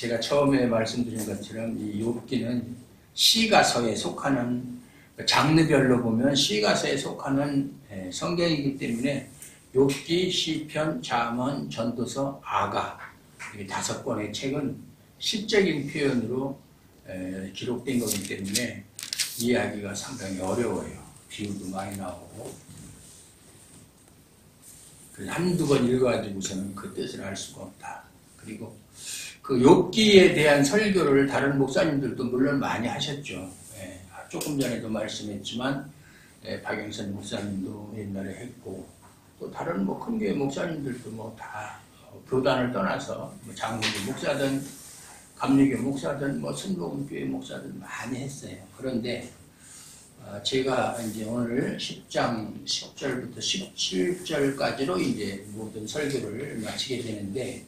제가 처음에 말씀드린 것처럼 이 욥기는 시가서에 속하는 장르별로 보면 시가서에 속하는 성경이기 때문에 욥기, 시편, 잠언, 전도서, 아가 이 5권의 책은 시적인 표현으로 기록된 거기 때문에 이해하기가 상당히 어려워요. 비유도 많이 나오고 한두 번 읽어가지고서는 그 뜻을 알 수가 없다. 그리고 그 욥기에 대한 설교를 다른 목사님들도 물론 많이 하셨죠. 조금 전에도 말씀했지만 박영선 목사님도 옛날에 했고 또 다른 뭐 큰교회 목사님들도 뭐 다 교단을 떠나서 뭐 장로교 목사든 감리교 목사든 뭐 순복음교회 목사든 많이 했어요. 그런데 제가 이제 오늘 10장 10절부터 17절까지로 이제 모든 설교를 마치게 되는데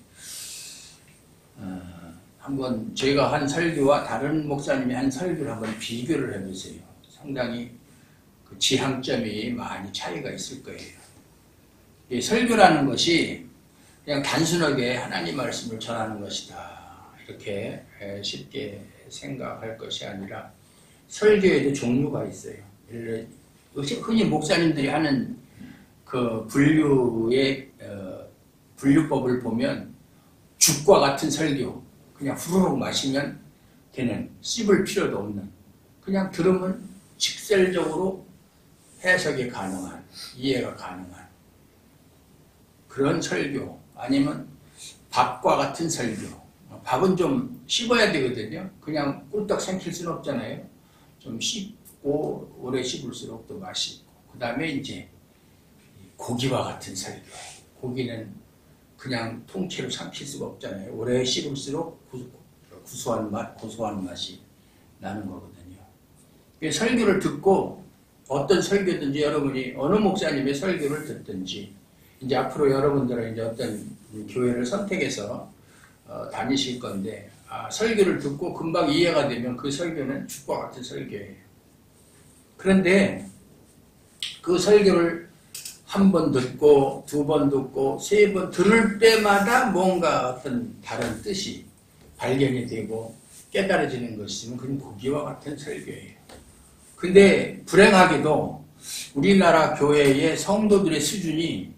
한번 제가 한 설교와 다른 목사님이 한 설교를 한번 비교를 해보세요. 상당히 그 지향점이 많이 차이가 있을 거예요. 이 설교라는 것이 그냥 단순하게 하나님 말씀을 전하는 것이다. 이렇게 쉽게 생각할 것이 아니라 설교에도 종류가 있어요. 흔히 목사님들이 하는 그 분류의 분류법을 보면 죽과 같은 설교, 그냥 후루룩 마시면 되는, 씹을 필요도 없는, 그냥 들으면 직설적으로 해석이 가능한, 이해가 가능한 그런 설교, 아니면 밥과 같은 설교. 밥은 좀 씹어야 되거든요. 그냥 꿀떡 삼킬 수는 없잖아요. 좀 씹고 오래 씹을수록 또 맛이 있고. 그 다음에 이제 고기와 같은 설교. 고기는 그냥 통째로 삼킬 수가 없잖아요. 오래 씹을수록 구수한 맛, 고소한 맛이 나는 거거든요. 설교를 듣고 어떤 설교든지 여러분이 어느 목사님의 설교를 듣든지 이제 앞으로 여러분들은 이제 어떤 교회를 선택해서 다니실 건데 설교를 듣고 금방 이해가 되면 그 설교는 죽과 같은 설교예요. 그런데 그 설교를 한 번 듣고 2번 듣고 3번 들을 때마다 뭔가 어떤 다른 뜻이 발견이 되고 깨달아지는 것이 있으면 그건 고기와 같은 설교예요. 근데 불행하게도 우리나라 교회의 성도들의 수준이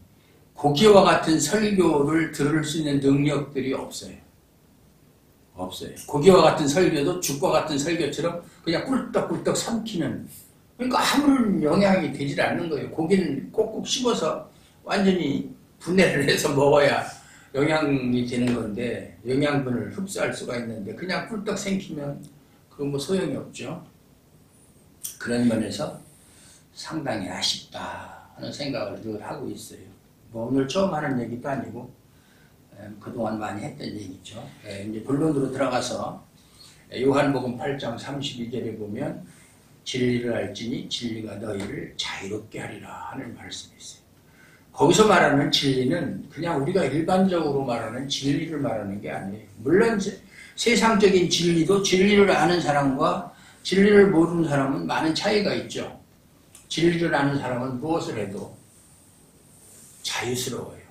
고기와 같은 설교를 들을 수 있는 능력들이 없어요. 고기와 같은 설교도 죽과 같은 설교처럼 그냥 꿀떡꿀떡 삼키는, 그러니까 아무런 영향이 되질 않는 거예요. 고기는 꼭꼭 씹어서 완전히 분해를 해서 먹어야 영양이 되는 건데, 영양분을 흡수할 수가 있는데 그냥 꿀떡 삼키면 그건 뭐 소용이 없죠. 그런 면에서 상당히 아쉽다 하는 생각을 늘 하고 있어요. 뭐 오늘 처음 하는 얘기도 아니고 그동안 많이 했던 얘기죠. 이제 본론으로 들어가서 요한복음 8장 32절에 보면 진리를 알지니 진리가 너희를 자유롭게 하리라 하는 말씀이 있어요. 거기서 말하는 진리는 그냥 우리가 일반적으로 말하는 진리를 말하는 게 아니에요. 물론 세상적인 진리도 진리를 아는 사람과 진리를 모르는 사람은 많은 차이가 있죠. 진리를 아는 사람은 무엇을 해도 자유스러워요.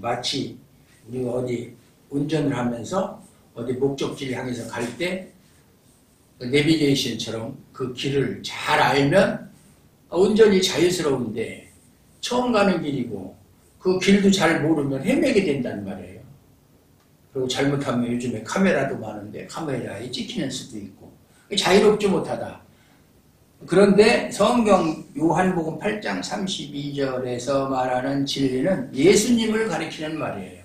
마치 우리가 어디 운전을 하면서 어디 목적지를 향해서 갈 때 내비게이션처럼 그 길을 잘 알면 운전이 자유스러운데 처음 가는 길이고 그 길도 잘 모르면 헤매게 된단 말이에요. 그리고 잘못하면 요즘에 카메라도 많은데 카메라에 찍히는 수도 있고 자유롭지 못하다. 그런데 성경 요한복음 8장 32절에서 말하는 진리는 예수님을 가리키는 말이에요.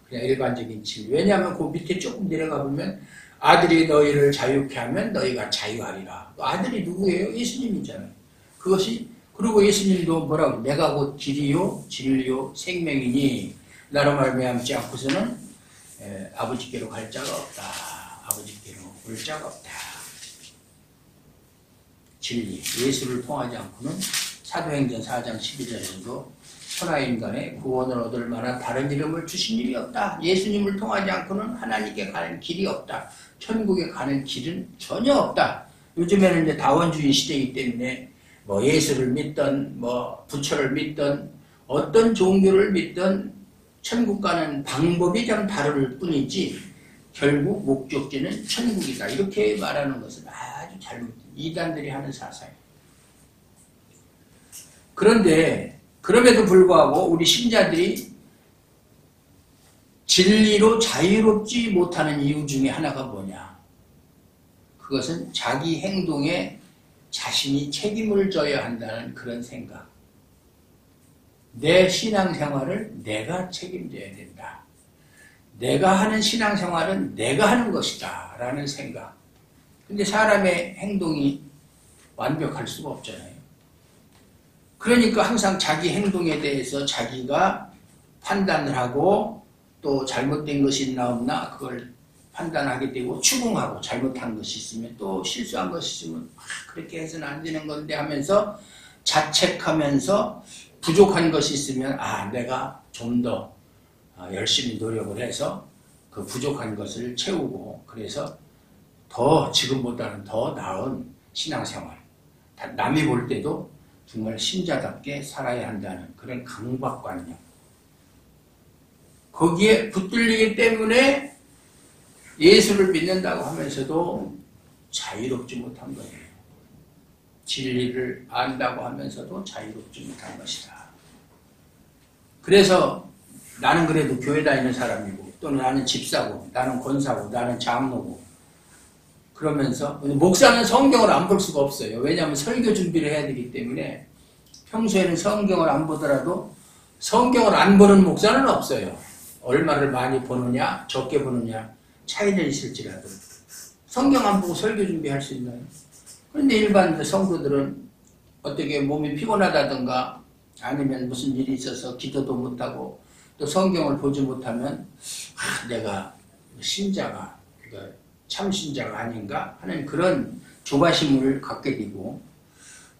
그냥 일반적인 진리. 왜냐하면 그 밑에 조금 내려가 보면 아들이 너희를 자유케 하면 너희가 자유하리라. 아들이 누구예요? 예수님이잖아요. 그것이, 그리고 예수님도 뭐라고, 내가 곧 길이요 진리요 생명이니 나로 말미암지 않고서는 아버지께로 갈 자가 없다. 아버지께로 올 자가 없다. 진리, 예수를 통하지 않고는 사도행전 4장 12절에서도 천하인간의 구원을 얻을 만한 다른 이름을 주신 일이 없다. 예수님을 통하지 않고는 하나님께 가는 길이 없다. 천국에 가는 길은 전혀 없다. 요즘에는 이제 다원주의 시대이기 때문에 뭐 예수를 믿던 뭐 부처를 믿던 어떤 종교를 믿던 천국 가는 방법이 좀 다를 뿐이지 결국 목적지는 천국이다. 이렇게 말하는 것은 아주 잘못된 이단들이 하는 사상이에요. 그런데 그럼에도 불구하고 우리 신자들이 진리로 자유롭지 못하는 이유 중에 하나가 뭐냐? 그것은 자기 행동에 자신이 책임을 져야 한다는 그런 생각. 내 신앙생활을 내가 책임져야 된다. 내가 하는 신앙생활은 내가 하는 것이다 라는 생각. 근데 사람의 행동이 완벽할 수가 없잖아요. 그러니까 항상 자기 행동에 대해서 자기가 판단을 하고 또 잘못된 것이 있나 없나 그걸 판단하게 되고 추궁하고 잘못한 것이 있으면 또 실수한 것이 있으면 그렇게 해서는 안 되는 건데 하면서 자책하면서 부족한 것이 있으면 내가 좀 더 열심히 노력을 해서 그 부족한 것을 채우고 그래서 더 지금보다는 더 나은 신앙생활 남이 볼 때도 정말 신자답게 살아야 한다는 그런 강박관념 거기에 붙들리기 때문에 예수를 믿는다고 하면서도 자유롭지 못한 거예요. 진리를 안다고 하면서도 자유롭지 못한 것이다. 그래서 나는 그래도 교회 다니는 사람이고 또는 나는 집사고 나는 권사고 나는 장로고 그러면서 목사는 성경을 안 볼 수가 없어요. 왜냐하면 설교 준비를 해야 되기 때문에 평소에는 성경을 안 보더라도 성경을 안 보는 목사는 없어요. 얼마를 많이 보느냐 적게 보느냐 차이는 있을지라도 성경 안 보고 설교 준비할 수 있나요? 그런데 일반 성도들은 어떻게 몸이 피곤하다든가 아니면 무슨 일이 있어서 기도도 못하고 또 성경을 보지 못하면 내가 신자가 그러니까 참 신자가 아닌가 하는 그런 조바심을 갖게 되고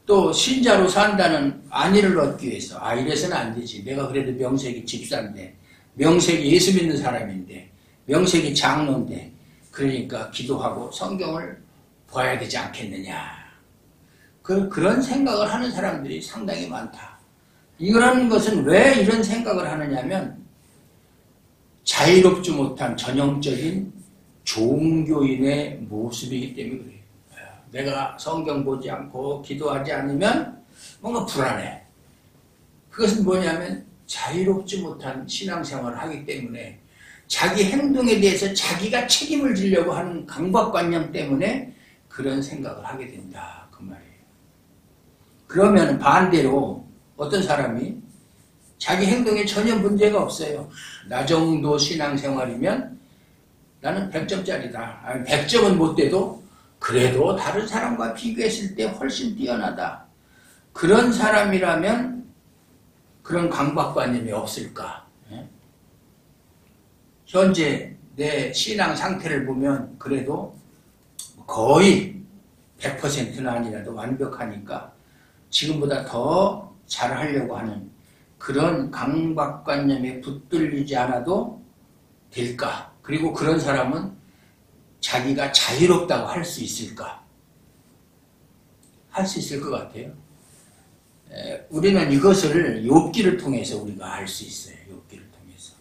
또 신자로 산다는 안위를 얻기 위해서 이래서는 안 되지. 내가 그래도 명색이 집사인데 명색이 예수 믿는 사람인데 명색이 장로인데 그러니까 기도하고 성경을 봐야 되지 않겠느냐. 그런 생각을 하는 사람들이 상당히 많다. 이런 것은 왜 이런 생각을 하느냐면 자유롭지 못한 전형적인 종교인의 모습이기 때문에 그래요. 내가 성경 보지 않고 기도하지 않으면 뭔가 불안해. 그것은 뭐냐면 자유롭지 못한 신앙생활을 하기 때문에 자기 행동에 대해서 자기가 책임을 지려고 하는 강박관념 때문에 그런 생각을 하게 된다. 그 말이에요. 그러면 반대로 어떤 사람이 자기 행동에 전혀 문제가 없어요. 나 정도 신앙생활이면 나는 100점짜리다. 100점은 못 돼도 그래도 다른 사람과 비교했을 때 훨씬 뛰어나다. 그런 사람이라면 그런 강박관념이 없을까? 현재 내 신앙 상태를 보면 그래도 거의 100%는 아니라도 완벽하니까 지금보다 더 잘하려고 하는 그런 강박관념에 붙들리지 않아도 될까? 그리고 그런 사람은 자기가 자유롭다고 할 수 있을까? 할 수 있을 것 같아요. 우리는 이것을 욥기를 통해서 우리가 알 수 있어요. 욥기를 통해서.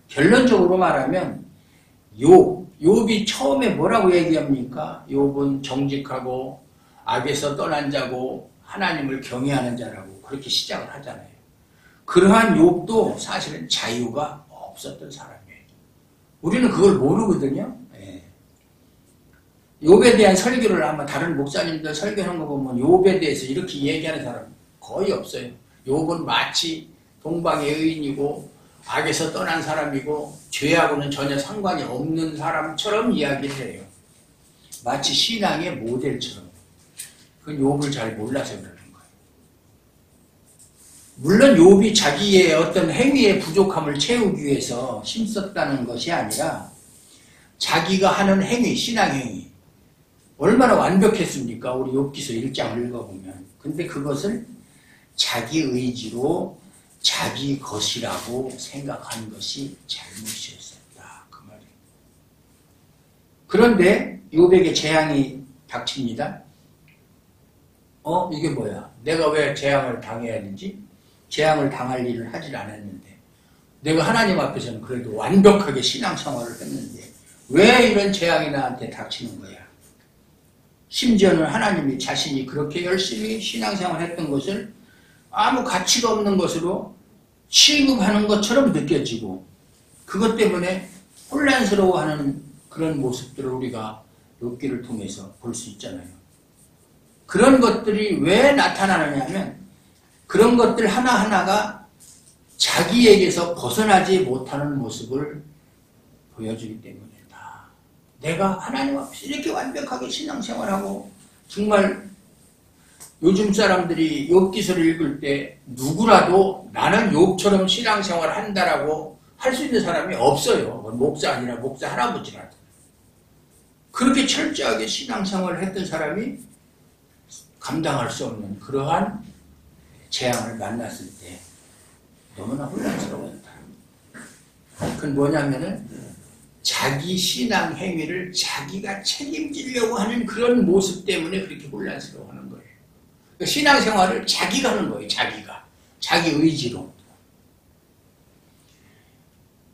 결론적으로 말하면 욥이 처음에 뭐라고 얘기합니까? 욥은 정직하고 악에서 떠난 자고 하나님을 경외하는 자라고 그렇게 시작을 하잖아요. 그러한 욥도 사실은 자유가 없었던 사람이에요. 우리는 그걸 모르거든요. 욥에 대한 설교를 아마 다른 목사님들 설교하는 거 보면 욥에 대해서 이렇게 얘기하는 사람 거의 없어요. 욥은 마치 동방의 의인이고 악에서 떠난 사람이고 죄하고는 전혀 상관이 없는 사람처럼 이야기를 해요. 마치 신앙의 모델처럼. 그건 욥을 잘 몰라서 그러는 거예요. 물론 욥이 자기의 어떤 행위의 부족함을 채우기 위해서 힘썼다는 것이 아니라 자기가 하는 행위, 신앙 행위 얼마나 완벽했습니까? 우리 욥기서 1장을 읽어보면. 근데 그것을 자기 의지로 자기 것이라고 생각한 것이 잘못이었었다. 그 말이에요. 그런데 욥에게 재앙이 닥칩니다. 이게 뭐야? 내가 왜 재앙을 당해야 되지? 재앙을 당할 일을 하질 않았는데 내가 하나님 앞에서는 그래도 완벽하게 신앙생활을 했는데 왜 이런 재앙이 나한테 닥치는 거야? 심지어는 하나님이 자신이 그렇게 열심히 신앙생활 했던 것을 아무 가치가 없는 것으로 취급하는 것처럼 느껴지고 그것 때문에 혼란스러워하는 그런 모습들을 우리가 욥기를 통해서 볼 수 있잖아요. 그런 것들이 왜 나타나느냐 하면 그런 것들 하나하나가 자기에게서 벗어나지 못하는 모습을 보여주기 때문이다. 내가 하나님 앞에서 이렇게 완벽하게 신앙생활하고 정말 요즘 사람들이 욥기서를 읽을 때 누구라도 나는 욥처럼 신앙생활을 한다라고 할 수 있는 사람이 없어요. 목사 아니라 목사 할아버지라도. 그렇게 철저하게 신앙생활을 했던 사람이 감당할 수 없는 그러한 재앙을 만났을 때 너무나 혼란스러웠다. 그건 뭐냐면은 자기 신앙 행위를 자기가 책임지려고 하는 그런 모습 때문에 그렇게 혼란스러워하는 거예요. 그러니까 신앙생활을 자기가 하는 거예요. 자기가. 자기 의지로.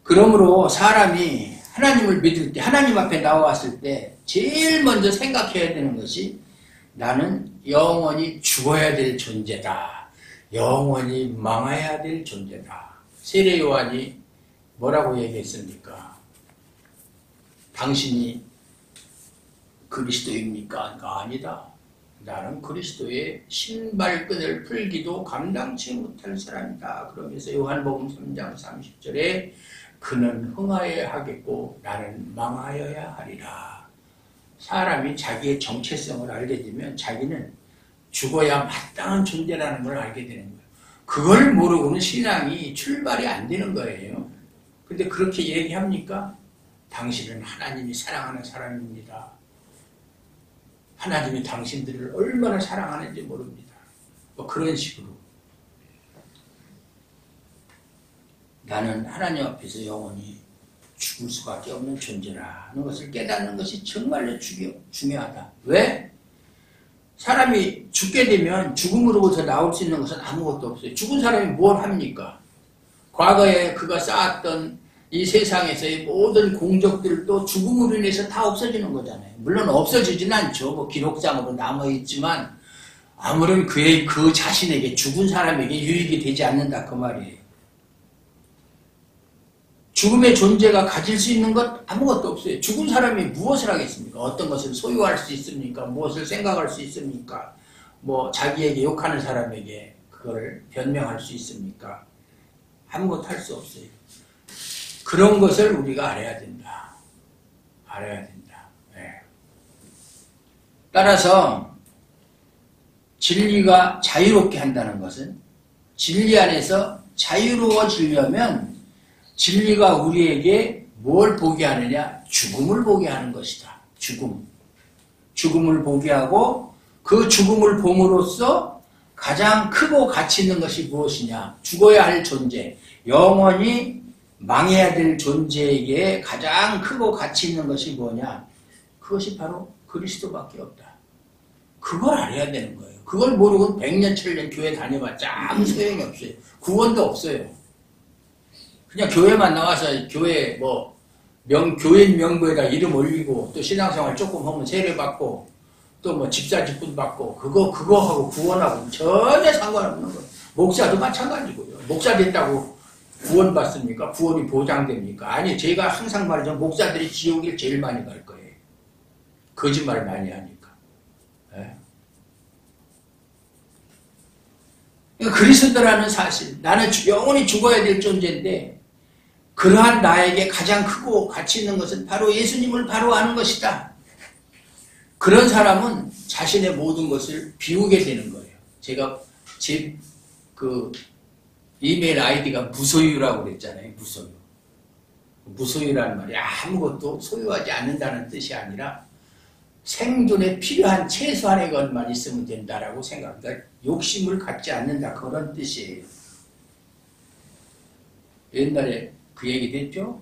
그러므로 사람이 하나님을 믿을 때 하나님 앞에 나왔을 때 제일 먼저 생각해야 되는 것이 나는 영원히 죽어야 될 존재다. 영원히 망해야 될 존재다. 세례 요한이 뭐라고 얘기했습니까? 당신이 그리스도입니까? 아니다. 나는 그리스도의 신발끈을 풀기도 감당치 못할 사람이다. 그러면서 요한복음 3장 30절에 그는 흥하여야 하겠고 나는 망하여야 하리라. 사람이 자기의 정체성을 알게 되면 자기는 죽어야 마땅한 존재라는 걸 알게 되는 거예요. 그걸 모르고는 신앙이 출발이 안 되는 거예요. 근데 그렇게 얘기합니까? 당신은 하나님이 사랑하는 사람입니다. 하나님이 당신들을 얼마나 사랑하는지 모릅니다. 뭐 그런 식으로. 나는 하나님 앞에서 영원히 죽을 수밖에 없는 존재라는 것을 깨닫는 것이 정말로 중요하다. 왜? 사람이 죽게 되면 죽음으로부터 나올 수 있는 것은 아무것도 없어요. 죽은 사람이 뭘 합니까? 과거에 그가 쌓았던 이 세상에서의 모든 공적들도 죽음으로 인해서 다 없어지는 거잖아요. 물론 없어지진 않죠. 뭐 기록상으로 남아있지만 아무런 그 자신에게 죽은 사람에게 유익이 되지 않는다 그 말이에요. 죽음의 존재가 가질 수 있는 것 아무것도 없어요. 죽은 사람이 무엇을 하겠습니까? 어떤 것을 소유할 수 있습니까? 무엇을 생각할 수 있습니까? 뭐 자기에게 욕하는 사람에게 그걸 변명할 수 있습니까? 아무것도 할 수 없어요. 그런 것을 우리가 알아야 된다. 알아야 된다. 네. 따라서 진리가 자유롭게 한다는 것은 진리 안에서 자유로워지려면 진리가 우리에게 뭘 보게 하느냐? 죽음을 보게 하는 것이다. 죽음. 죽음을 보게 하고 그 죽음을 봄으로써 가장 크고 가치 있는 것이 무엇이냐? 죽어야 할 존재, 영원히 망해야 될 존재에게 가장 크고 가치 있는 것이 뭐냐? 그것이 바로 그리스도밖에 없다. 그걸 알아야 되는 거예요. 그걸 모르고 100년, 1000년 교회 다녀봤자 아무 소용이 없어요. 구원도 없어요. 그냥 교회만 나와서 교회 교인 명부에다 이름 올리고 또 신앙생활 조금 하면 세례받고 또 뭐 집사 직분 받고 그거하고 구원하고 전혀 상관없는 거예요. 목사도 마찬가지고요. 목사 됐다고 구원 받습니까? 구원이 보장됩니까? 아니, 제가 항상 말하죠. 목사들이 지옥에 제일 많이 갈 거예요. 거짓말 많이 하니까. 네? 그리스도라는 사실, 나는 영원히 죽어야 될 존재인데 그러한 나에게 가장 크고 가치 있는 것은 바로 예수님을 바로 아는 것이다. 그런 사람은 자신의 모든 것을 비우게 되는 거예요. 제가 제 이메일 아이디가 무소유라고 그랬잖아요. 무소유. 무소유라는 말이 아무것도 소유하지 않는다는 뜻이 아니라 생존에 필요한 최소한의 것만 있으면 된다라고 생각합니다. 욕심을 갖지 않는다 그런 뜻이에요. 옛날에 그 얘기 됐죠?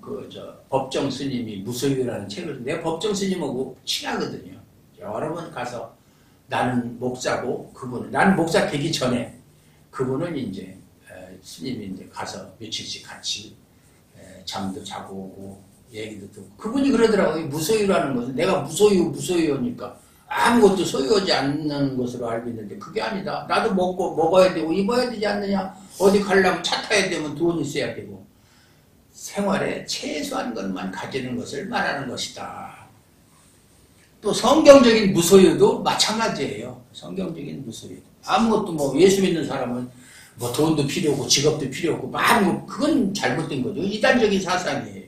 법정 스님이 무소유라는 책을 내가 법정 스님하고 친하거든요. 여러 번 가서 나는 목사고 나는 목사 되기 전에 그분은 이제 스님이 이제 가서 며칠씩 같이 잠도 자고 오고 얘기도 듣고. 그분이 그러더라고요. 무소유라는 것은 내가 무소유니까 아무것도 소유하지 않는 것으로 알고 있는데 그게 아니다. 나도 먹어야 되고 입어야 되지 않느냐. 어디 가려면 차 타야 되면 돈이 있어야 되고 생활에 최소한 것만 가지는 것을 말하는 것이다. 또 성경적인 무소유도 마찬가지예요. 성경적인 무소유. 아무것도 뭐 예수 믿는 사람은 뭐 돈도 필요 없고 직업도 필요 없고 그건 잘못된 거죠. 이단적인 사상이에요.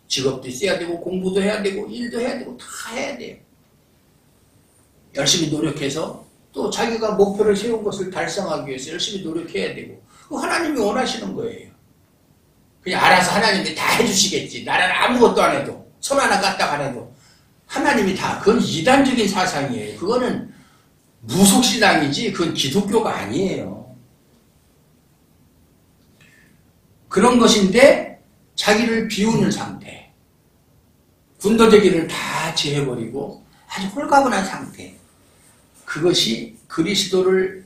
직업도 있어야 되고 공부도 해야 되고 일도 해야 되고 다 해야 돼요. 열심히 노력해서 또 자기가 목표를 세운 것을 달성하기 위해서 열심히 노력해야 되고 하나님이 원하시는 거예요. 그냥 알아서 하나님이 다 해주시겠지. 나는 아무것도 안 해도 손 하나 까딱 안 해도 하나님이 다. 그건 이단적인 사상이에요. 그거는 무속신앙이지 그건 기독교가 아니에요. 그런 것인데 자기를 비우는 상태. 군더더기를 다 제해버리고 아주 홀가분한 상태. 그것이 그리스도를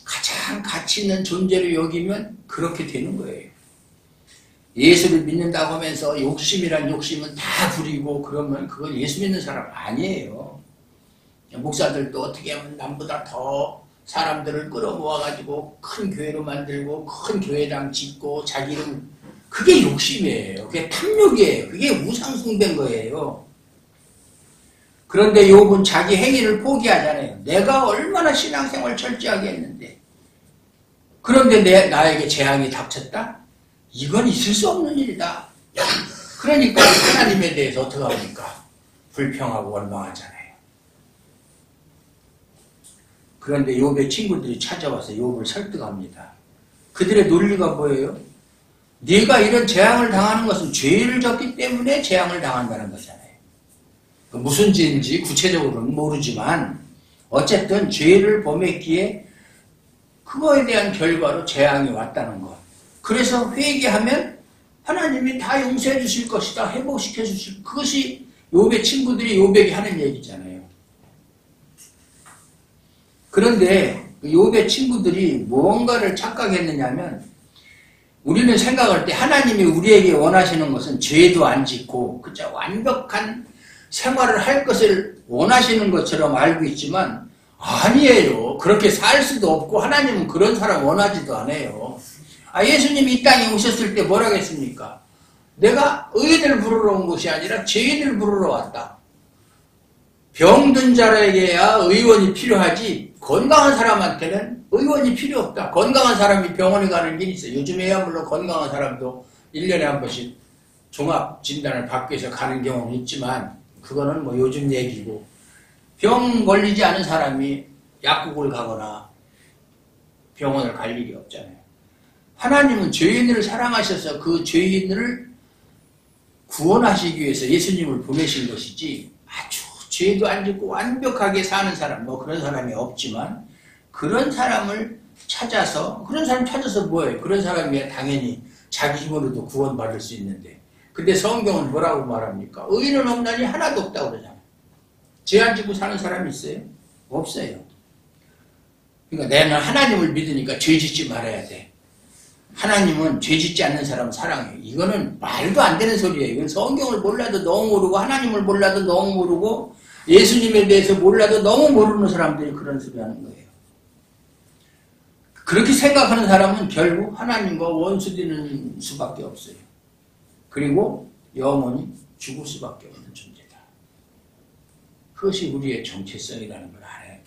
가장 가치 있는 존재로 여기면 그렇게 되는 거예요. 예수를 믿는다고 하면서 욕심이란 욕심은 다 부리고 그러면 그건 예수 믿는 사람 아니에요. 목사들도 어떻게 하면 남보다 더 사람들을 끌어모아가지고 큰 교회로 만들고 큰 교회당 짓고 자기 이름 그게 욕심이에요. 그게 탐욕이에요. 그게 우상숭배인 거예요. 그런데 욥은 자기 행위를 포기하잖아요. 내가 얼마나 신앙생활 철저하게 했는데 그런데 나에게 재앙이 닥쳤다? 이건 있을 수 없는 일이다. 그러니까 하나님에 대해서 어떻게 합니까? 불평하고 원망하잖아요. 그런데 욥의 친구들이 찾아와서 욥을 설득합니다. 그들의 논리가 뭐예요? 네가 이런 재앙을 당하는 것은 죄를 졌기 때문에 재앙을 당한다는 거잖아요. 무슨 죄인지 구체적으로는 모르지만 어쨌든 죄를 범했기에 그거에 대한 결과로 재앙이 왔다는 것. 그래서 회개하면 하나님이 다 용서해 주실 것이다. 회복시켜 주실 그것이 욥의 친구들이 욥에게 하는 얘기잖아요. 그런데 욥의 친구들이 무언가를 착각했느냐면 우리는 생각할 때 하나님이 우리에게 원하시는 것은 죄도 안 짓고 그저 완벽한 생활을 할 것을 원하시는 것처럼 알고 있지만 아니에요. 그렇게 살 수도 없고 하나님은 그런 사람 원하지도 않아요. 예수님이 이 땅에 오셨을 때 뭐라고 했습니까? 내가 의인을 부르러 온 것이 아니라 죄인을 부르러 왔다. 병든 자에게야 의원이 필요하지 건강한 사람한테는 의원이 필요 없다. 건강한 사람이 병원에 가는 길이 있어요. 요즘에야 물론 건강한 사람도 1년에 한 번씩 종합진단을 받기 위해서 가는 경우는 있지만 그거는 뭐 요즘 얘기고 병 걸리지 않은 사람이 약국을 가거나 병원을 갈 일이 없잖아요. 하나님은 죄인을 사랑하셔서 그 죄인을 구원하시기 위해서 예수님을 보내신 것이지 아주 죄도 안 짓고 완벽하게 사는 사람 뭐 그런 사람이 없지만 그런 사람을 찾아서 뭐예요? 그런 사람이 당연히 자기 힘으로도 구원받을 수 있는데 근데 성경은 뭐라고 말합니까? 의인은 없나니 하나도 없다고 그러잖아요. 죄 안 짓고 사는 사람이 있어요? 없어요. 그러니까 내가 하나님을 믿으니까 죄 짓지 말아야 돼. 하나님은 죄 짓지 않는 사람을 사랑해요. 이거는 말도 안 되는 소리예요. 이건 성경을 몰라도 너무 모르고 하나님을 몰라도 너무 모르고 예수님에 대해서 몰라도 너무 모르는 사람들이 그런 소리 하는 거예요. 그렇게 생각하는 사람은 결국 하나님과 원수되는 수밖에 없어요. 그리고 영원히 죽을 수밖에 없는 존재다. 그것이 우리의 정체성이라는 걸 알아야 돼요.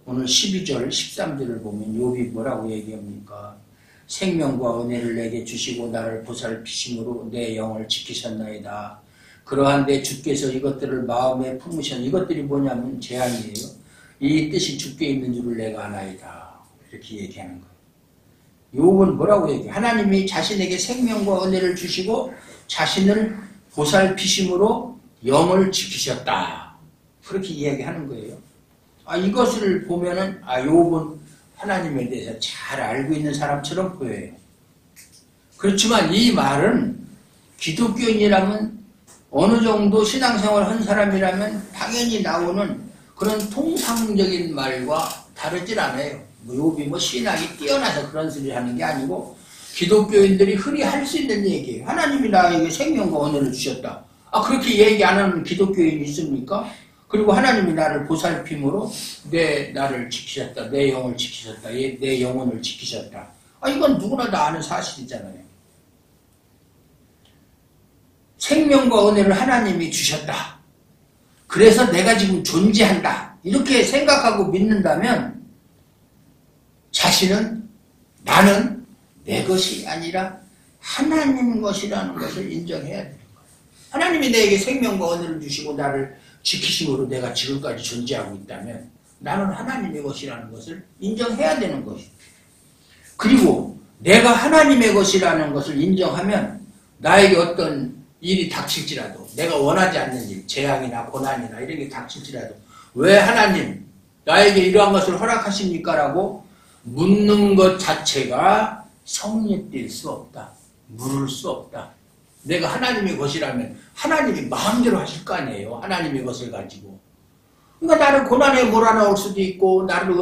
오늘 12절, 13절을 보면 욥이 뭐라고 얘기합니까? 생명과 은혜를 내게 주시고 나를 보살피심으로 내 영을 지키셨나이다. 그러한데 주께서 이것들을 마음에 품으셨. 이것들이 뭐냐면 재앙이에요. 이 뜻이 주께 있는 줄을 내가 아나이다. 이렇게 얘기하는 거예요. 욥은 뭐라고 얘기해요? 하나님이 자신에게 생명과 은혜를 주시고 자신을 보살피심으로 영을 지키셨다. 그렇게 이야기하는 거예요. 이것을 보면은 욥은 하나님에 대해서 잘 알고 있는 사람처럼 보여요. 그렇지만 이 말은 기독교인이라면 어느 정도 신앙생활 한 사람이라면 당연히 나오는 그런 통상적인 말과 다르질 않아요. 욥이 신앙이 뛰어나서 그런 소리를 하는 게 아니고 기독교인들이 흔히 할 수 있는 얘기예요. 하나님이 나에게 생명과 은혜를 주셨다. 그렇게 얘기 안 하는 기독교인이 있습니까? 그리고 하나님이 나를 보살핌으로 나를 지키셨다. 내 영을 지키셨다. 내 영혼을 지키셨다. 이건 누구나 다 아는 사실이잖아요. 생명과 은혜를 하나님이 주셨다. 그래서 내가 지금 존재한다. 이렇게 생각하고 믿는다면 자신은 나는 내 것이 아니라 하나님 것이라는 것을 인정해야 되는 거예요. 하나님이 내게 생명과 은혜를 주시고 나를 지키심으로 내가 지금까지 존재하고 있다면 나는 하나님의 것이라는 것을 인정해야 되는 것이에요. 그리고 내가 하나님의 것이라는 것을 인정하면 나에게 어떤 일이 닥칠지라도 내가 원하지 않는 일, 재앙이나 고난이나 이런 게 닥칠지라도 왜 하나님 나에게 이러한 것을 허락하십니까? 라고 묻는 것 자체가 성립될 수 없다. 물을 수 없다. 내가 하나님의 것이라면 하나님이 마음대로 하실 거 아니에요. 하나님의 것을 가지고. 그러니까 나를 고난에 몰아넣을 수도 있고 나를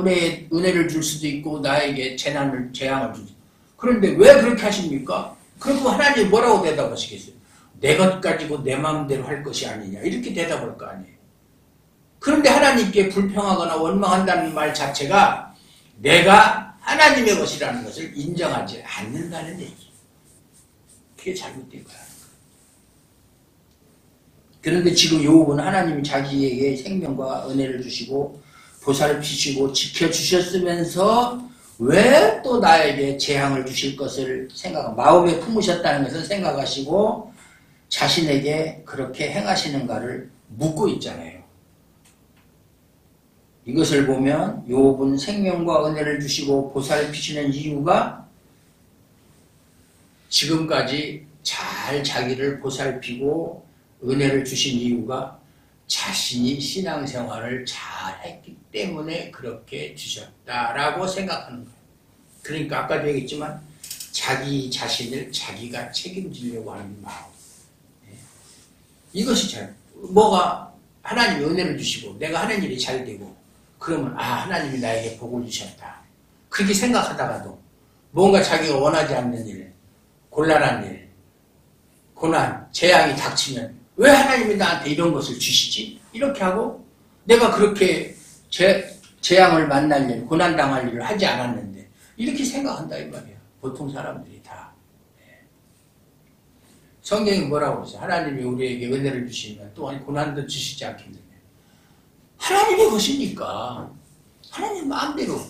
은혜를 줄 수도 있고 나에게 재앙을 줄 수도 있고. 그런데 왜 그렇게 하십니까? 그리고 하나님이 뭐라고 대답하시겠어요? 내 것 가지고 내 마음대로 할 것이 아니냐 이렇게 대답할 거 아니에요. 그런데 하나님께 불평하거나 원망한다는 말 자체가 내가 하나님의 것이라는 것을 인정하지 않는다는 얘기예요. 그게 잘못된 거야. 그런데 지금 욥은 하나님이 자기에게 생명과 은혜를 주시고 보살피시고 지켜주셨으면서 왜 또 나에게 재앙을 주실 것을 마음에 품으셨다는 것을 생각하시고 자신에게 그렇게 행하시는가를 묻고 있잖아요. 이것을 보면 욥은 생명과 은혜를 주시고 보살피시는 이유가 지금까지 잘 자기를 보살피고 은혜를 주신 이유가 자신이 신앙생활을 잘 했기 때문에 그렇게 주셨다라고 생각하는 거예요. 그러니까 아까도 얘기했지만 자기 자신을 자기가 책임지려고 하는 마음. 이것이 뭐가 하나님이 은혜를 주시고 내가 하는 일이 잘 되고 그러면 하나님이 나에게 복을 주셨다. 그렇게 생각하다가도 뭔가 자기가 원하지 않는 일, 곤란한 일, 고난, 재앙이 닥치면 왜 하나님이 나한테 이런 것을 주시지? 이렇게 하고 내가 그렇게 재앙을 만날 일, 고난당할 일을 하지 않았는데 이렇게 생각한다 이 말이야. 보통 사람들이 다. 성경이 뭐라고 했어요? 하나님이 우리에게 은혜를 주시면 또한 고난도 주시지 않겠느냐. 하나님의 것이니까 하나님 마음대로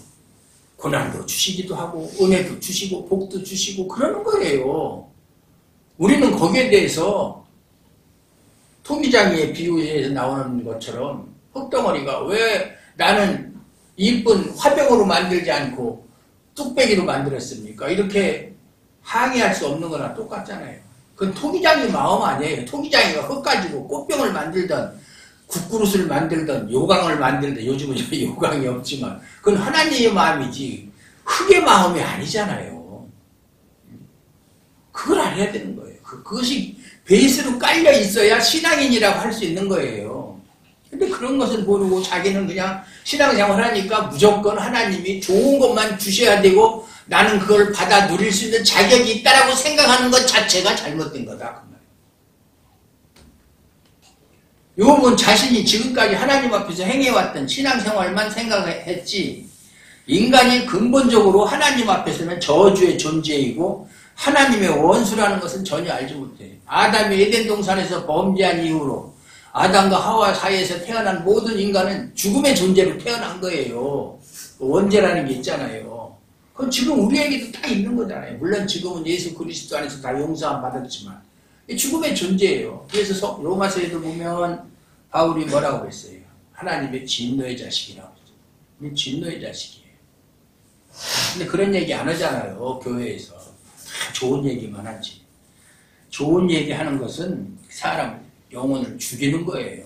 고난도 주시기도 하고 은혜도 주시고 복도 주시고 그러는 거예요. 우리는 거기에 대해서 토기장이의 비유에서 나오는 것처럼 흙덩어리가 왜 나는 이쁜 화병으로 만들지 않고 뚝배기로 만들었습니까? 이렇게 항의할 수 없는 거나 똑같잖아요. 그건 토기장의 마음 아니에요. 토기장이가 흙 가지고 꽃병을 만들던 국그릇을 만들던 요강을 만들던 요즘은 요강이 없지만 그건 하나님의 마음이지 흙의 마음이 아니잖아요. 그걸 알아야 되는 거예요. 그것이 베이스로 깔려 있어야 신앙인이라고 할 수 있는 거예요. 근데 그런 것을 모르고 자기는 그냥 신앙생활 하니까 무조건 하나님이 좋은 것만 주셔야 되고 나는 그걸 받아 누릴 수 있는 자격이 있다라고 생각하는 것 자체가 잘못된 거다. 욥은 자신이 지금까지 하나님 앞에서 행해왔던 신앙생활만 생각했지 인간이 근본적으로 하나님 앞에서는 저주의 존재이고 하나님의 원수라는 것은 전혀 알지 못해요. 아담이 에덴 동산에서 범죄한 이후로 아담과 하와 사이에서 태어난 모든 인간은 죽음의 존재로 태어난 거예요. 원죄라는 게 있잖아요. 그건 지금 우리에게도 다 있는 거잖아요. 물론 지금은 예수 그리스도 안에서 다 용서함 받았지만 죽음의 존재예요. 그래서 로마서에도 보면 바울이 뭐라고 그랬어요? 하나님의 진노의 자식이라고 했어요. 우리 진노의 자식이에요. 근데 그런 얘기 안 하잖아요. 교회에서. 다 좋은 얘기만 하지. 좋은 얘기하는 것은 사람 영혼을 죽이는 거예요.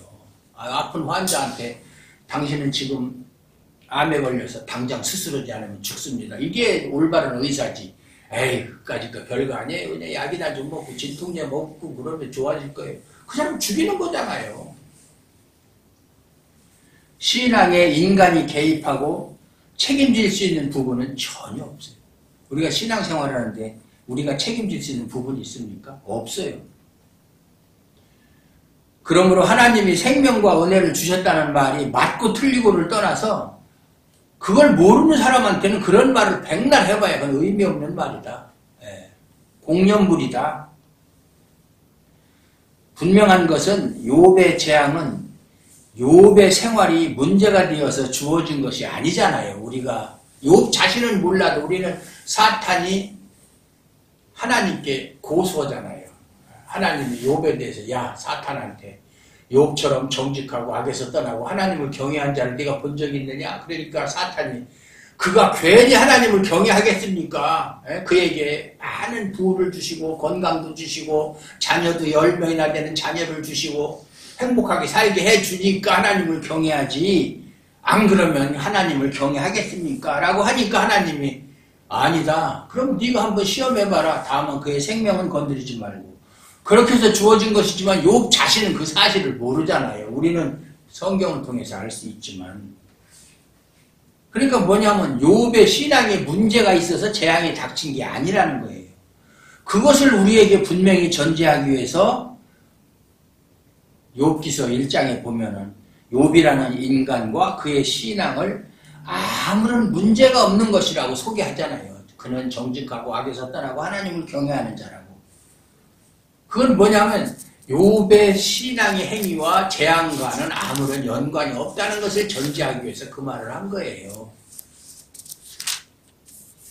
아픈 환자한테 당신은 지금 암에 걸려서 당장 스스로지 않으면 죽습니다. 이게 올바른 의사지. 에이, 그까짓 거 별거 아니에요. 그냥 약이나 좀 먹고 진통제 먹고 그러면 좋아질 거예요. 그 사람 죽이는 거잖아요. 신앙에 인간이 개입하고 책임질 수 있는 부분은 전혀 없어요. 우리가 신앙생활을 하는데 우리가 책임질 수 있는 부분이 있습니까? 없어요. 그러므로 하나님이 생명과 은혜를 주셨다는 말이 맞고 틀리고를 떠나서 그걸 모르는 사람한테는 그런 말을 백날 해봐야 그건 의미 없는 말이다. 공연물이다. 분명한 것은 욥의 재앙은 욥의 생활이 문제가 되어서 주어진 것이 아니잖아요. 우리가 욥 자신은 몰라도 우리는 사탄이 하나님께 고소하잖아요. 하나님이 욥에 대해서 야 사탄한테 욥처럼 정직하고 악에서 떠나고 하나님을 경외한 자를 네가 본 적이 있느냐? 그러니까 사탄이 그가 괜히 하나님을 경외하겠습니까? 그에게 많은 부를 주시고 건강도 주시고 자녀도 10명이나 되는 자녀를 주시고 행복하게 살게 해주니까 하나님을 경외하지 안 그러면 하나님을 경외하겠습니까? 라고 하니까 하나님이 아니다. 그럼 네가 한번 시험해봐라. 다만 그의 생명은 건드리지 말고. 그렇게 해서 주어진 것이지만 욥 자신은 그 사실을 모르잖아요. 우리는 성경을 통해서 알 수 있지만. 그러니까 뭐냐면 욥의 신앙에 문제가 있어서 재앙이 닥친 게 아니라는 거예요. 그것을 우리에게 분명히 전제하기 위해서 욥기서 1장에 보면은 욥이라는 인간과 그의 신앙을 아무런 문제가 없는 것이라고 소개하잖아요. 그는 정직하고 악에서 떠나고 하나님을 경외하는 자라고. 그건 뭐냐면 욥의 신앙의 행위와 재앙과는 아무런 연관이 없다는 것을 전제하기 위해서 그 말을 한 거예요.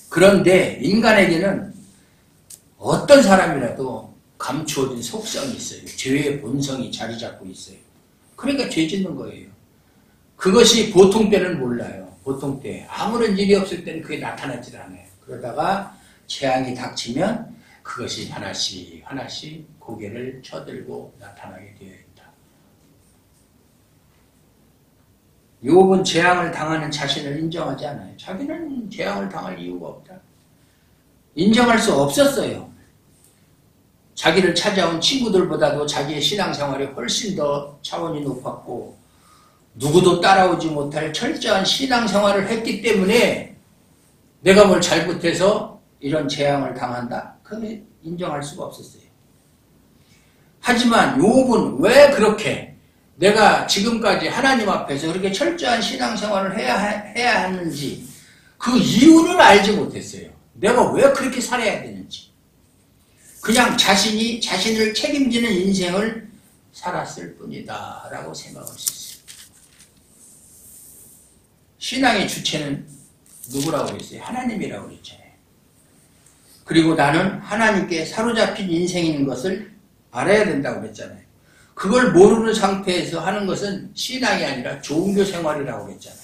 그런데 인간에게는 어떤 사람이라도 감추어진 속성이 있어요. 죄의 본성이 자리 잡고 있어요. 그러니까 죄 짓는 거예요. 그것이 보통 때는 몰라요. 보통 때 아무런 일이 없을 때는 그게 나타나질 않아요. 그러다가 재앙이 닥치면 그것이 하나씩 하나씩 고개를 쳐들고 나타나게 되어 있다. 욥은 재앙을 당하는 자신을 인정하지 않아요. 자기는 재앙을 당할 이유가 없다. 인정할 수 없었어요. 자기를 찾아온 친구들보다도 자기의 신앙생활이 훨씬 더 차원이 높았고 누구도 따라오지 못할 철저한 신앙생활을 했기 때문에 내가 뭘 잘못해서 이런 재앙을 당한다? 그게 인정할 수가 없었어요. 하지만 욥은 왜 그렇게 내가 지금까지 하나님 앞에서 그렇게 철저한 신앙생활을 해야 하는지 그 이유는 알지 못했어요. 내가 왜 그렇게 살아야 되는지. 그냥 자신이 자신을 책임지는 인생을 살았을 뿐이다 라고 생각할 수 있어요. 신앙의 주체는 누구라고 그랬어요? 하나님이라고 그랬잖아요. 그리고 나는 하나님께 사로잡힌 인생인 것을 알아야 된다고 그랬잖아요. 그걸 모르는 상태에서 하는 것은 신앙이 아니라 종교 생활이라고 그랬잖아요.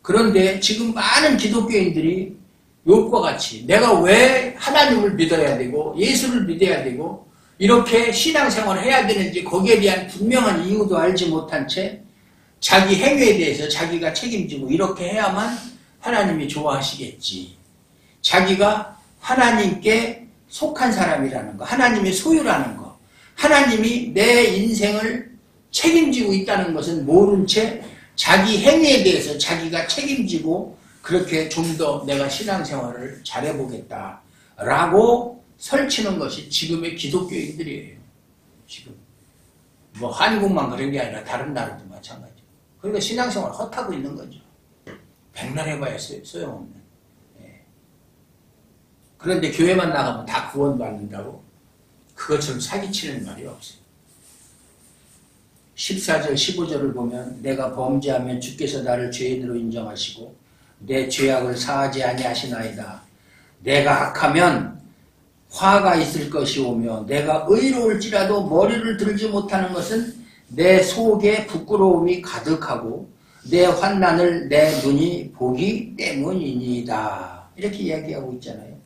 그런데 지금 많은 기독교인들이 욥과 같이 내가 왜 하나님을 믿어야 되고 예수를 믿어야 되고 이렇게 신앙생활을 해야 되는지 거기에 대한 분명한 이유도 알지 못한 채 자기 행위에 대해서 자기가 책임지고 이렇게 해야만 하나님이 좋아하시겠지. 자기가 하나님께 속한 사람이라는 거, 하나님의 소유라는 거, 하나님이 내 인생을 책임지고 있다는 것은 모른 채 자기 행위에 대해서 자기가 책임지고 그렇게 좀 더 내가 신앙생활을 잘해보겠다라고 설치는 것이 지금의 기독교인들이에요. 지금 뭐 한국만 그런 게 아니라 다른 나라도 마찬가지예요. 그러니까 신앙생활을 헛하고 있는 거죠. 백날 해봐야 소용없는. 예. 그런데 교회만 나가면 다 구원받는다고? 그것처럼 사기치는 말이 없어요. 14절 15절을 보면 내가 범죄하면 주께서 나를 죄인으로 인정하시고 내 죄악을 사하지 아니하시나이다. 내가 악하면 화가 있을 것이 오며 내가 의로울지라도 머리를 들지 못하는 것은 내 속에 부끄러움이 가득하고 내 환난을 내 눈이 보기 때문이니이다. 이렇게 이야기하고 있잖아요.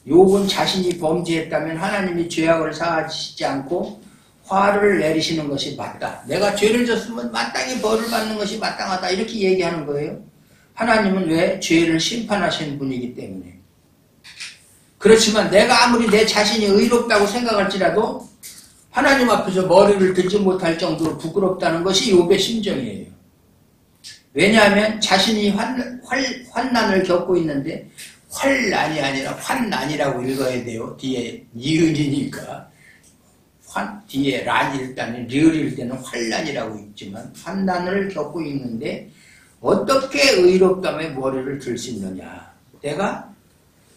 욥은 자신이 범죄했다면 하나님이 죄악을 사하시지 않고 화를 내리시는 것이 맞다. 내가 죄를 졌으면 마땅히 벌을 받는 것이 마땅하다. 이렇게 얘기하는 거예요. 하나님은 왜 죄를 심판하시는 분이기 때문에. 그렇지만 내가 아무리 내 자신이 의롭다고 생각할지라도 하나님 앞에서 머리를 들지 못할 정도로 부끄럽다는 것이 욥의 심정이에요. 왜냐하면 자신이 환난을 겪고 있는데 환난이 아니라 환난이라고 읽어야 돼요. 뒤에 니은이니까. 뒤에 란일 때는 리을일 때는 환난이라고 읽지만 환난을 겪고 있는데 어떻게 의롭다며 머리를 들 수 있느냐. 내가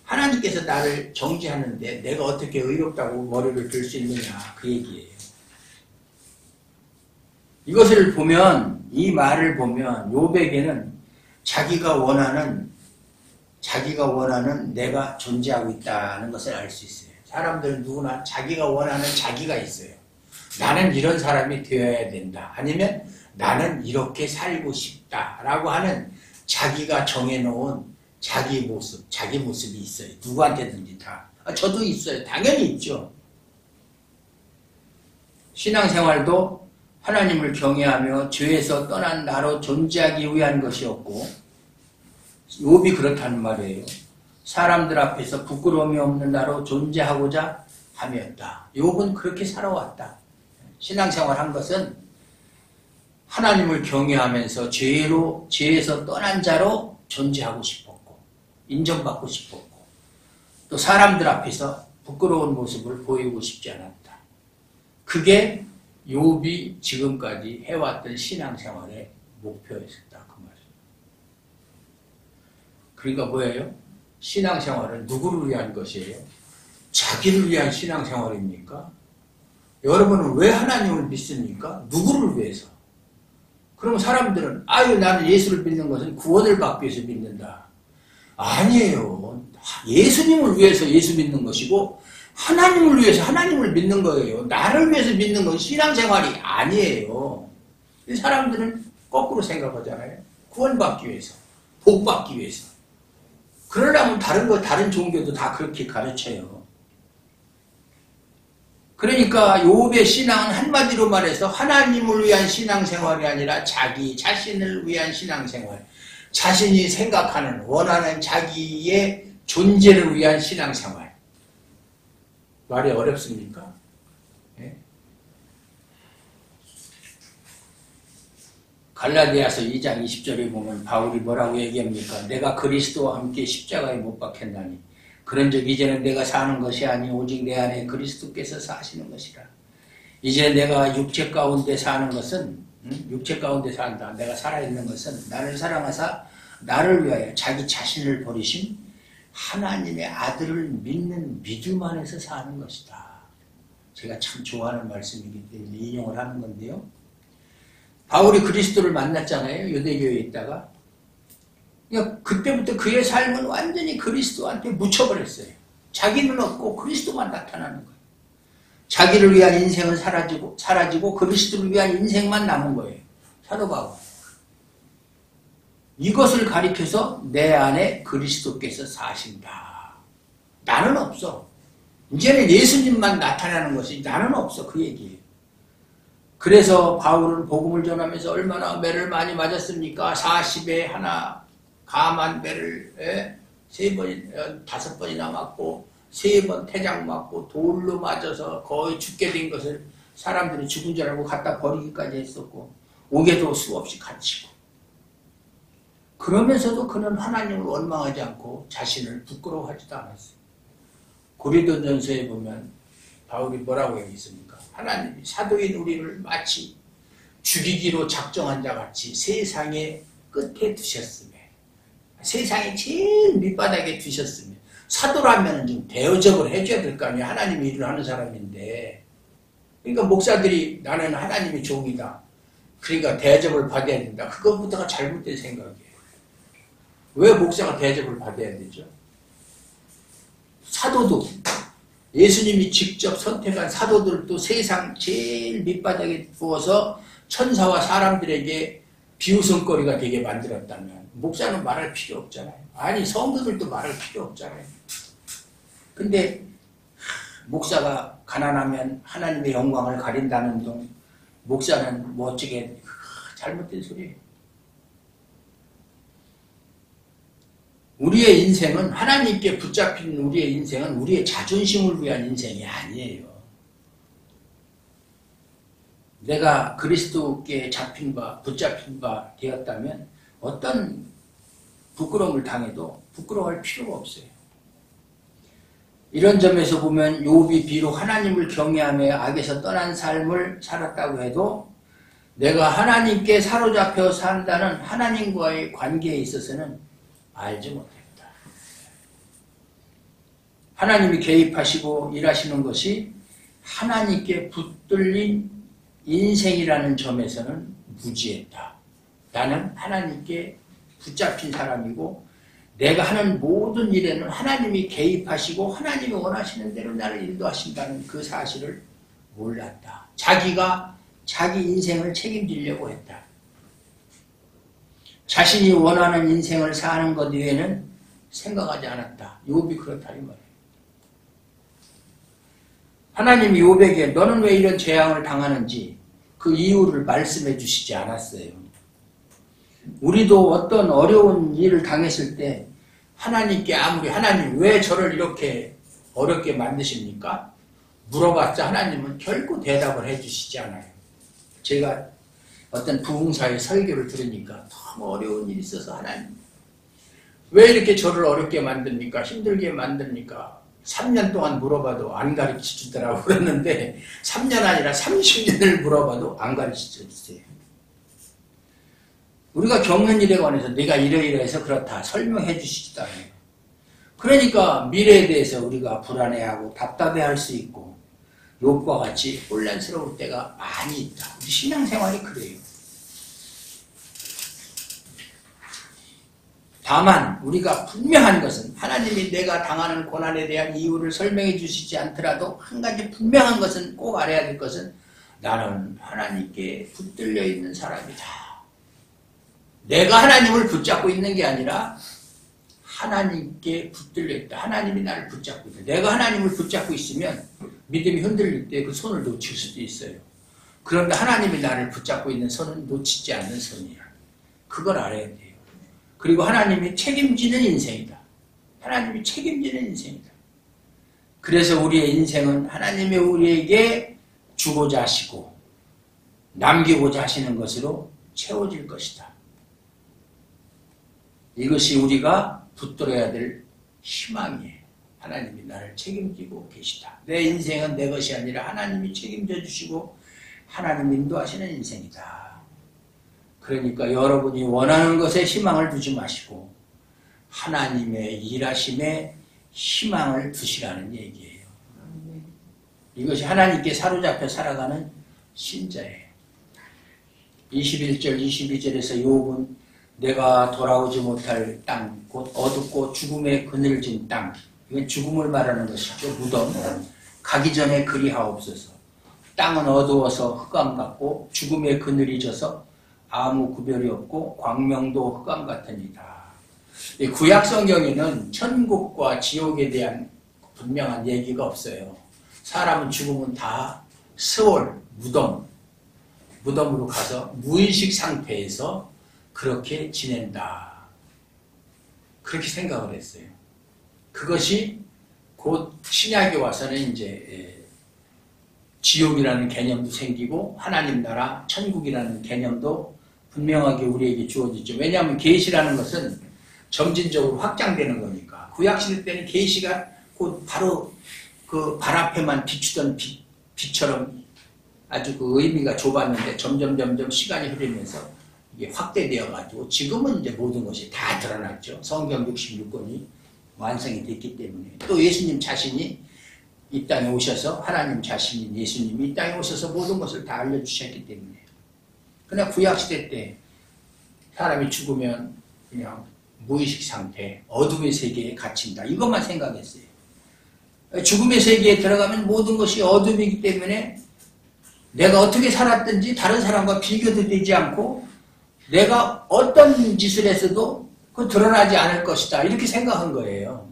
하나님께서 나를 정죄하는데 내가 어떻게 의롭다고 머리를 들 수 있느냐. 그 얘기예요. 이것을 보면, 이 말을 보면 욥에게는 자기가 원하는 내가 존재하고 있다는 것을 알 수 있어요. 사람들은 누구나 자기가 원하는 자기가 있어요. 나는 이런 사람이 되어야 된다. 아니면 나는 이렇게 살고 싶다라고 하는 자기가 정해놓은 자기 모습이 있어요. 누구한테든지 다. 저도 있어요. 당연히 있죠. 신앙생활도 하나님을 경외하며 죄에서 떠난 나로 존재하기 위한 것이었고, 욥이 그렇다는 말이에요. 사람들 앞에서 부끄러움이 없는 나로 존재하고자 함이었다. 욥은 그렇게 살아왔다. 신앙생활 한 것은 하나님을 경외하면서 죄에서 떠난 자로 존재하고 싶었고, 인정받고 싶었고, 또 사람들 앞에서 부끄러운 모습을 보이고 싶지 않았다. 그게 욥이 지금까지 해왔던 신앙생활의 목표였었다. 그 말이에요. 그러니까 뭐예요? 신앙생활은 누구를 위한 것이에요? 자기를 위한 신앙생활입니까? 여러분은 왜 하나님을 믿습니까? 누구를 위해서? 그럼 사람들은 나는 예수를 믿는 것은 구원을 받기 위해서 믿는다. 아니에요. 예수님을 위해서 예수 믿는 것이고 하나님을 위해서 하나님을 믿는 거예요. 나를 위해서 믿는 건 신앙생활이 아니에요. 사람들은 거꾸로 생각하잖아요. 구원받기 위해서, 복받기 위해서. 그러려면 다른 종교도 다 그렇게 가르쳐요. 그러니까 욥의 신앙은 한마디로 말해서 하나님을 위한 신앙생활이 아니라 자기 자신을 위한 신앙생활, 자신이 생각하는 원하는 자기의 존재를 위한 신앙생활. 말이 어렵습니까? 예? 갈라디아서 2장 20절에 보면 바울이 뭐라고 얘기합니까? 내가 그리스도와 함께 십자가에 못 박혔나니 그런즉 이제는 내가 사는 것이 아니 오직 내 안에 그리스도께서 사시는 것이라. 이제 내가 육체 가운데 사는 것은 육체 가운데 산다. 내가 살아있는 것은 나를 사랑하사 나를 위하여 자기 자신을 버리신 하나님의 아들을 믿는 믿음 안에서 사는 것이다. 제가 참 좋아하는 말씀이기 때문에 인용을 하는 건데요. 바울이 그리스도를 만났잖아요. 유대교에 있다가. 그러니까 그때부터 그의 삶은 완전히 그리스도한테 묻혀버렸어요. 자기는 없고 그리스도만 나타나는 거예요. 자기를 위한 인생은 사라지고 그리스도를 위한 인생만 남은 거예요. 사도 바울. 이것을 가리켜서 내 안에 그리스도께서 사신다. 나는 없어. 이제는 예수님만 나타나는 것이 나는 없어. 그 얘기예요. 그래서 바울은 복음을 전하면서 얼마나 매를 많이 맞았습니까? 40에 하나 감한 매를 5번이나 맞고 3번 태장 맞고 돌로 맞아서 거의 죽게 된 것을 사람들이 죽은 줄 알고 갖다 버리기까지 했었고 옥에도 수없이 갇히고 그러면서도 그는 하나님을 원망하지 않고 자신을 부끄러워하지도 않았어요. 고린도전서에 보면 바울이 뭐라고 얘기했습니까? 하나님이 사도인 우리를 마치 죽이기로 작정한 자 같이 세상의 끝에 두셨으며 세상의 제일 밑바닥에 두셨으며 사도라면 좀 대접을 해줘야 될 거 아니에요. 하나님이 일을 하는 사람인데. 그러니까 목사들이 나는 하나님의 종이다. 그러니까 대접을 받아야 된다. 그것부터가 잘못된 생각이에요. 왜 목사가 대접을 받아야 되죠? 사도도 예수님이 직접 선택한 사도들도 세상 제일 밑바닥에 두어서 천사와 사람들에게 비웃음거리가 되게 만들었다면 목사는 말할 필요 없잖아요. 아니 성도들도 말할 필요 없잖아요. 근데 목사가 가난하면 하나님의 영광을 가린다는 둥 목사는 멋지게 잘못된 소리예요. 우리의 인생은 하나님께 붙잡힌 우리의 인생은 우리의 자존심을 위한 인생이 아니에요. 내가 그리스도께 붙잡힌 바 되었다면 어떤 부끄러움을 당해도 부끄러워할 필요가 없어요. 이런 점에서 보면 욥이 비록 하나님을 경외하며 악에서 떠난 삶을 살았다고 해도 내가 하나님께 사로잡혀 산다는 하나님과의 관계에 있어서는 알지 못했다. 하나님이 개입하시고 일하시는 것이 하나님께 붙들린 인생이라는 점에서는 무지했다. 나는 하나님께 붙잡힌 사람이고 내가 하는 모든 일에는 하나님이 개입하시고 하나님이 원하시는 대로 나를 인도하신다는 그 사실을 몰랐다. 자기가 자기 인생을 책임지려고 했다. 자신이 원하는 인생을 사는 것 외에는 생각하지 않았다. 욥이 그렇다 이 말이에요. 하나님이 욥에게 너는 왜 이런 재앙을 당하는지 그 이유를 말씀해 주시지 않았어요. 우리도 어떤 어려운 일을 당했을 때 하나님께 아무리 하나님 왜 저를 이렇게 어렵게 만드십니까? 물어봤자 하나님은 결코 대답을 해주시지 않아요. 제가 어떤 부흥사의 설교를 들으니까 너무 어려운 일이 있어서 하나님 왜 이렇게 저를 어렵게 만듭니까? 힘들게 만듭니까? 3년 동안 물어봐도 안 가르쳐 주더라고 그랬는데 3년 아니라 30년을 물어봐도 안 가르쳐 주세요. 우리가 겪는 일에 관해서 네가 이러이러해서 그렇다 설명해 주시지도 않아요. 그러니까 미래에 대해서 우리가 불안해하고 답답해할 수 있고 욥과 같이 혼란스러울 때가 많이 있다. 우리 신앙생활이 그래요. 다만 우리가 분명한 것은 하나님이 내가 당하는 고난에 대한 이유를 설명해 주시지 않더라도 한 가지 분명한 것은 꼭 알아야 될 것은 나는 하나님께 붙들려 있는 사람이다. 내가 하나님을 붙잡고 있는 게 아니라 하나님께 붙들려 있다. 하나님이 나를 붙잡고 있다. 내가 하나님을 붙잡고 있으면 믿음이 흔들릴 때 그 손을 놓칠 수도 있어요. 그런데 하나님이 나를 붙잡고 있는 손은 놓치지 않는 손이야. 그걸 알아야 돼요. 그리고 하나님이 책임지는 인생이다. 하나님이 책임지는 인생이다. 그래서 우리의 인생은 하나님이 우리에게 주고자 하시고 남기고자 하시는 것으로 채워질 것이다. 이것이 우리가 붙들어야 될 희망이에요. 하나님이 나를 책임지고 계시다. 내 인생은 내 것이 아니라 하나님이 책임져 주시고 하나님 인도하시는 인생이다. 그러니까 여러분이 원하는 것에 희망을 두지 마시고 하나님의 일하심에 희망을 두시라는 얘기예요. 이것이 하나님께 사로잡혀 살아가는 신자예요. 21절 22절에서 욥은 내가 돌아오지 못할 땅, 곧 어둡고 죽음의 그늘진 땅, 이건 죽음을 말하는 것이죠. 무덤. 가기 전에 그리하옵소서. 땅은 어두워서 흑암 같고 죽음의 그늘이 져서 아무 구별이 없고 광명도 흑암 같으니라. 구약 성경에는 천국과 지옥에 대한 분명한 얘기가 없어요. 사람은 죽으면 다 스월, 무덤으로 가서 무의식 상태에서 그렇게 지낸다. 그렇게 생각을 했어요. 그것이 곧 신약에 와서는 이제 지옥이라는 개념도 생기고 하나님 나라, 천국이라는 개념도 분명하게 우리에게 주어지죠. 왜냐하면 계시라는 것은 점진적으로 확장되는 거니까. 구약시대 때는 계시가 곧 바로 그 발 앞에만 비추던 빛처럼 아주 그 의미가 좁았는데 점점 시간이 흐르면서 이게 확대되어 가지고 지금은 이제 모든 것이 다 드러났죠. 성경 66권이 완성이 됐기 때문에. 또 예수님 자신이 이 땅에 오셔서 하나님 자신인 예수님이 이 땅에 오셔서 모든 것을 다 알려주셨기 때문에. 그러나 구약시대 때 사람이 죽으면 그냥 무의식 상태, 어둠의 세계에 갇힌다. 이것만 생각했어요. 죽음의 세계에 들어가면 모든 것이 어둠이기 때문에 내가 어떻게 살았든지 다른 사람과 비교도 되지 않고 내가 어떤 짓을 했어도 그 드러나지 않을 것이다. 이렇게 생각한 거예요.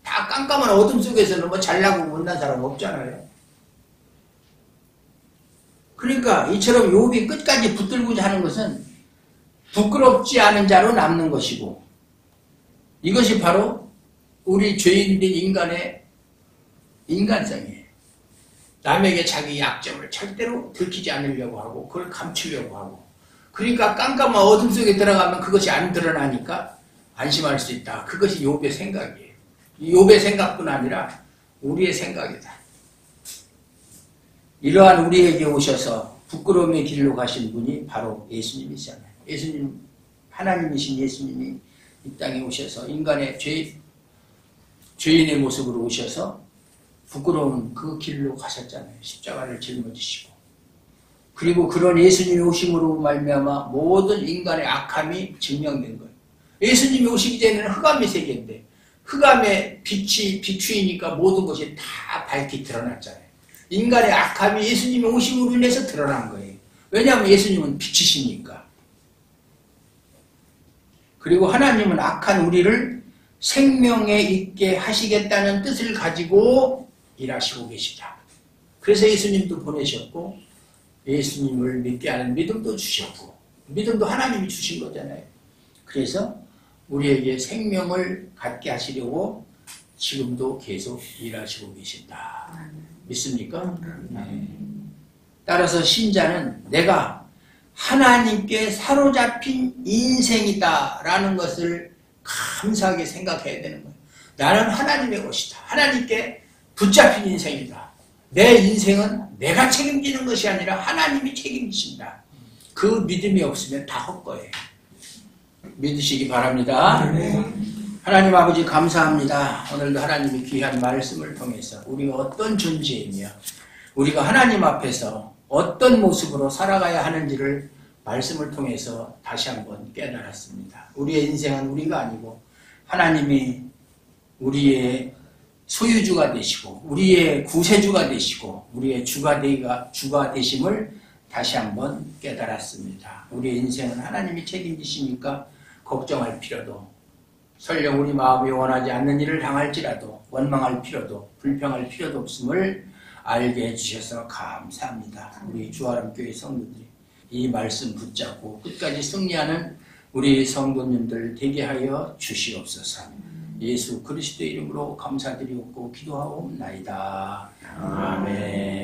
다 깜깜한 어둠 속에서는 뭐 잘나고 못난 사람 없잖아요. 그러니까 이처럼 욥이 끝까지 붙들고자 하는 것은 부끄럽지 않은 자로 남는 것이고 이것이 바로 우리 죄인된 인간의 인간성이에요. 남에게 자기 약점을 절대로 들키지 않으려고 하고 그걸 감추려고 하고 그러니까 깜깜한 어둠 속에 들어가면 그것이 안 드러나니까 안심할 수 있다. 그것이 욥의 생각이에요. 욥의 생각뿐 아니라 우리의 생각이다. 이러한 우리에게 오셔서 부끄러움의 길로 가신 분이 바로 예수님이잖아요. 예수님, 하나님이신 예수님이 이 땅에 오셔서 인간의 죄인의 모습으로 오셔서 부끄러운 그 길로 가셨잖아요. 십자가를 짊어지시고. 그리고 그런 예수님이 오심으로 말미암아 모든 인간의 악함이 증명된 거예요. 예수님이 오시기 전에는 흑암의 세계인데 흑암의 빛이 비추이니까 모든 것이 다 밝게 드러났잖아요. 인간의 악함이 예수님이 오심으로 인해서 드러난 거예요. 왜냐하면 예수님은 빛이시니까. 그리고 하나님은 악한 우리를 생명에 있게 하시겠다는 뜻을 가지고 일하시고 계시다. 그래서 예수님도 보내셨고 예수님을 믿게 하는 믿음도 주셨고 믿음도 하나님이 주신 거잖아요. 그래서 우리에게 생명을 갖게 하시려고 지금도 계속 일하시고 계신다. 믿습니까? 네. 따라서 신자는 내가 하나님께 사로잡힌 인생이다 라는 것을 감사하게 생각해야 되는 거예요. 나는 하나님의 것이다. 하나님께 붙잡힌 인생이다. 내 인생은 내가 책임지는 것이 아니라 하나님이 책임지신다. 그 믿음이 없으면 다 헛거예요. 믿으시기 바랍니다. 하나님 아버지 감사합니다. 오늘도 하나님이 귀한 말씀을 통해서 우리가 어떤 존재이며 우리가 하나님 앞에서 어떤 모습으로 살아가야 하는지를 말씀을 통해서 다시 한번 깨달았습니다. 우리의 인생은 우리가 아니고 하나님이 우리의 소유주가 되시고 우리의 구세주가 되시고 우리의 주가 되심을 다시 한번 깨달았습니다. 우리의 인생은 하나님이 책임지시니까 걱정할 필요도 설령 우리 마음이 원하지 않는 일을 당할지라도 원망할 필요도 불평할 필요도 없음을 알게 해주셔서 감사합니다. 우리 주아람교회 성도들이 이 말씀 붙잡고 끝까지 승리하는 우리 성도님들 되게 하여 주시옵소서. 예수 그리스도의 이름으로 감사드리옵고 기도하옵나이다. 아멘.